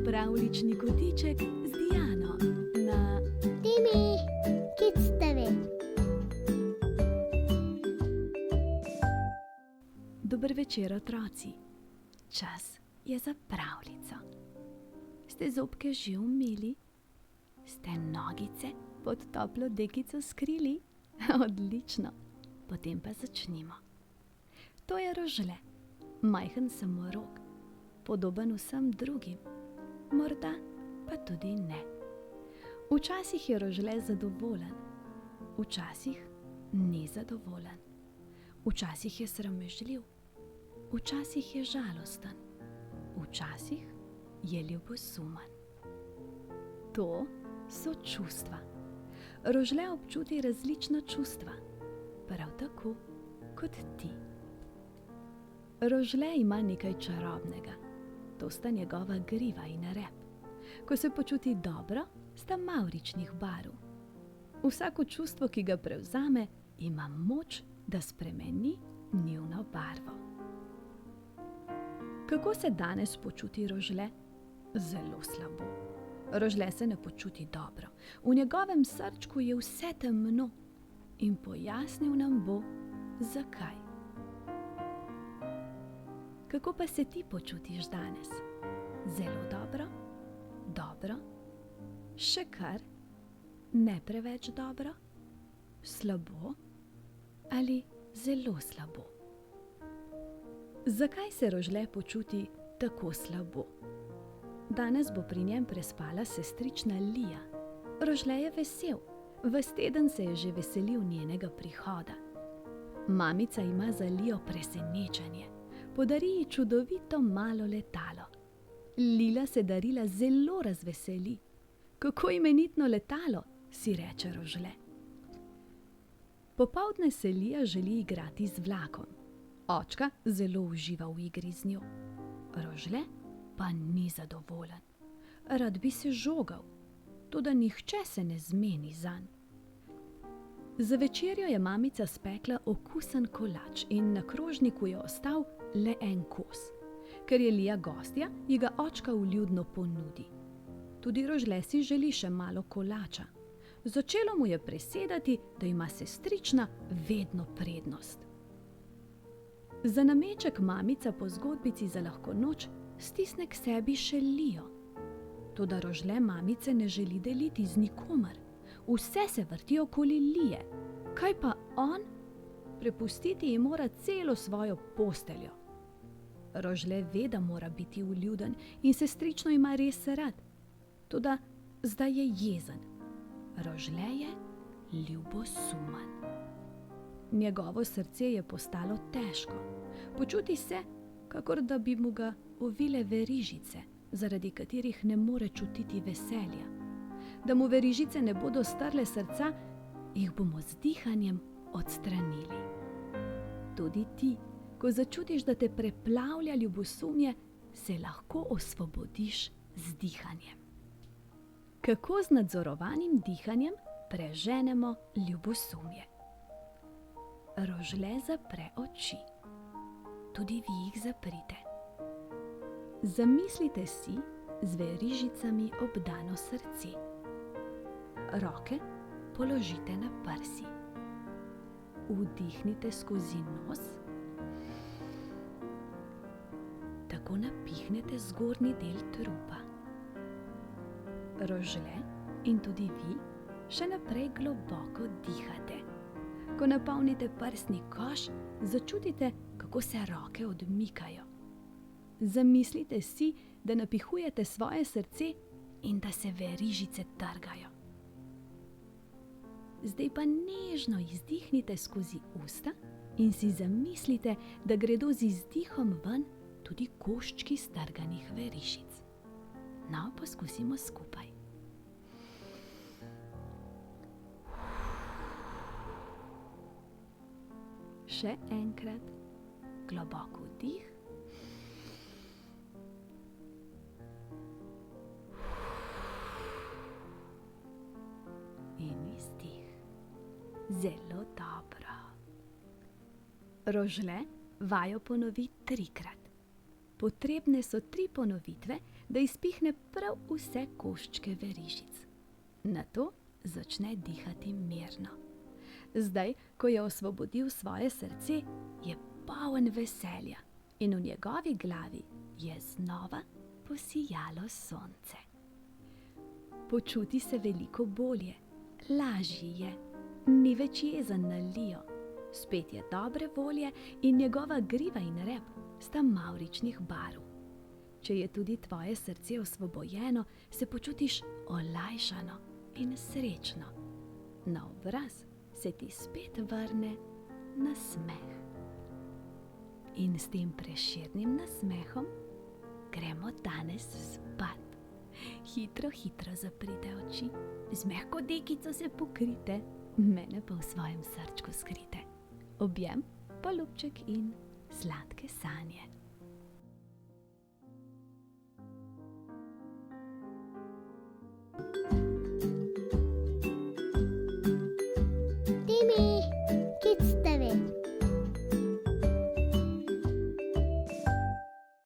Pravljični kotiček z Diano na Timi, Kids TV. Dober večer, otroci. Čas je za pravljico. Ste zobke že umili? Ste nogice pod toplo dekico skrili? Odlično. Potem pa začnimo. To je rožle, majhen samorog, podoben vsem drugim, morda pa tudi ne. Včasih je rožle zadovoljen, včasih nezadovoljen, včasih je sramežljiv, včasih je žalosten, včasih je ljubosumen. To so čustva. Rožle občuti različna čustva, prav tako kot ti. Rožle ima nekaj čarobnega, to sta njegova griva in rep. Ko se počuti dobro, sta mavričnih barv. Vsako čustvo, ki ga prevzame, ima moč, da spremeni njuno barvo. Kako se danes počuti rožle? Zelo slabo. Rožle se ne počuti dobro. V njegovem srčku je vse temno in pojasnil nam bo, zakaj. Kako pa se ti počutiš danes? Zelo dobro? Dobro? Še kar? Ne preveč dobro? Slabo? Ali zelo slabo? Zakaj se rožle počuti tako slabo? Danes bo pri njem prespala sestrična Lija. Rožle je vesel, ves teden se je že veselil njenega prihoda. Mamica ima za Lijo presenečenje. Podari ji čudovito malo letalo. Lila se darila zelo razveseli. Kako imenitno letalo, si reče rožle. Popoldne se Lija želi igrati z vlakom. Očka zelo uživa v igri z njo. Rožle pa ni zadovoljen. Rad bi se žogal, toda nihče se ne zmeni zanj. Za večerjo je mamica spekla okusen kolač in na krožniku je ostal le en kos. Ker je Lija gostja, ji ga očka vljudno ponudi. Tudi rožle si želi še malo kolača. Začelo mu je presedati, da ima sestrična vedno prednost. Za nameček mamica po zgodbici za lahko noč stisne k sebi še Lijo. Toda rožle mamice ne želi deliti z nikomer. Vse se vrti okoli Lije. Kaj pa on? Prepustiti ji mora celo svojo posteljo. Rožle ve, da mora biti vljuden in sestrično ima res rad. Toda zdaj je jezen. Rožle je ljubosumen. Njegovo srce je postalo težko. Počuti se, kakor da bi mu ga ovile verižice, zaradi katerih ne more čutiti veselja. Da mu verižice ne bodo strle srca, jih bomo z dihanjem odstranili. Tudi ti, ko začutiš, da te preplavlja ljubosumje, se lahko osvobodiš z dihanjem. Kako z nadzorovanim dihanjem preženemo ljubosumje? Rožle zapre oči. Tudi vi jih zaprite. Zamislite si z verižicami obdano srce. Roke položite na prsi. Vdihnite skozi nos. Tako napihnete zgornji del trupa. Rožle in tudi vi še naprej globoko dihate. Ko napolnite prsni koš, začutite, kako se roke odmikajo. Zamislite si, da napihujete svoje srce in da se verižice trgajo. Zdaj pa nežno izdihnite skozi usta in si zamislite, da gredo z izdihom ven tudi koščki strganih verižic. No, poskusimo skupaj. Še enkrat, globok vdih. In izdih. Zelo dobro. Rožle vajo ponovi 3-krat. Potrebne so 3 ponovitve, da izpihne prav vse koščke verižic. Nato začne dihati mirno. Zdaj, ko je osvobodil svoje srce, je poln veselja in v njegovi glavi je znova posijalo sonce. Počuti se veliko bolje, lažji je, ni več jezen na Lijo, spet je dobre volje in njegova griva in rep sta mavričnih barv. Če je tudi tvoje srce osvobojeno, se počutiš olajšano in srečno. Na obraz se ti spet vrne nasmeh. In s tem prešernim nasmehom gremo danes spat. Hitro, hitro zaprite oči, z mehko dekico se pokrite, mene pa v svojem srčku skrite. Objem, polubček in sladke sanje.